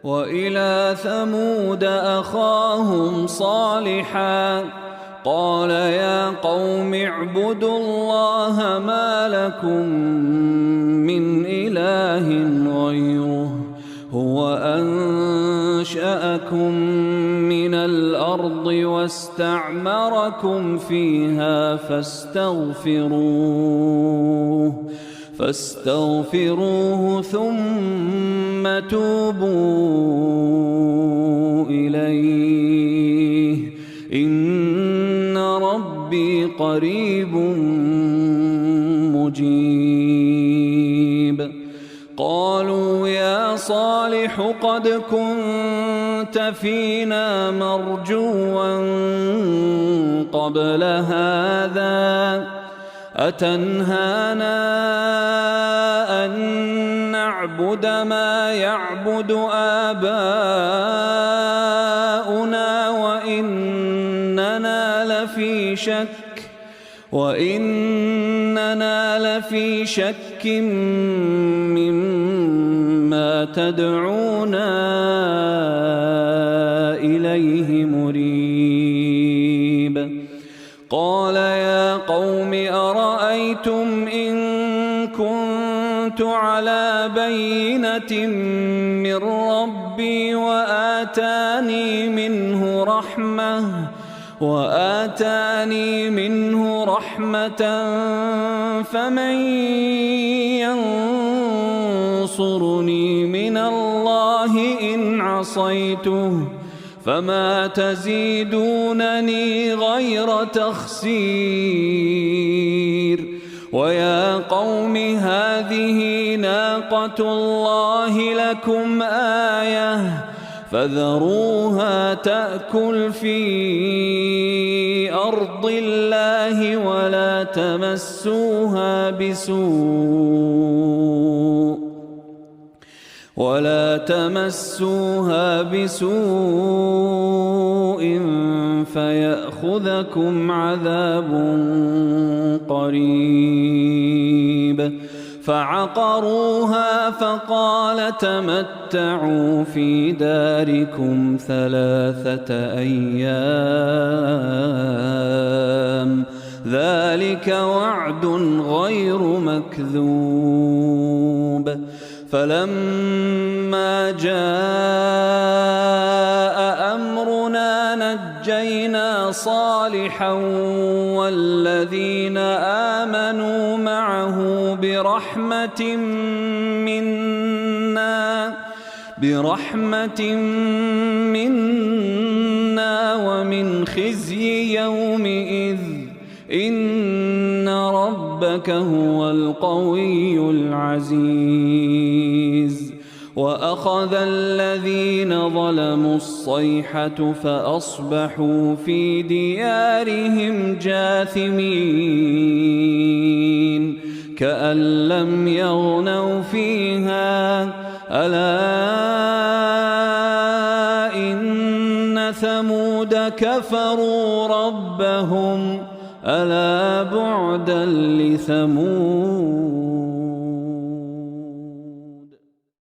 وإلى ثمود أخاهم صالحا قال يا قوم اعبدوا الله ما لكم من إله غيره هو أنشأكم من الأرض واستعمركم فيها فاستغفروه ثم توبوا إليه إن ربي قريب مجيب. قالوا يا صالح قد كنت فينا مرجوا قبل هذا أتنهانا أن نعبد ما يعبد آباؤنا وإننا لفي شك مما تدعونا إليه مريب. قال يا قوم أرأيتم إن كنت على بينة من ربي وآتاني منه رحمة فمن ينصرني من الله إن عصيته فما تزيدونني غير تخسير. ويا قوم هذه ناقة الله لكم آية فذروها تأكل في أرض الله ولا تمسوها بسوء فيأخذكم عذاب قريب. فعقروها فقال تمتعوا في داركم 3 أيام ذلك وعد غير مكذوب. فلما جاء أمرنا نجينا صالحا والذين آمنوا معه برحمة منا ومن خزي يومئذ إن ربك هو القوي العزيز. وأخذ الذين ظلموا الصيحة فأصبحوا في ديارهم جاثمين كأن لم يغنوا فيها ألا إن ثمود كفروا ربهم ألا بعدا لثمود.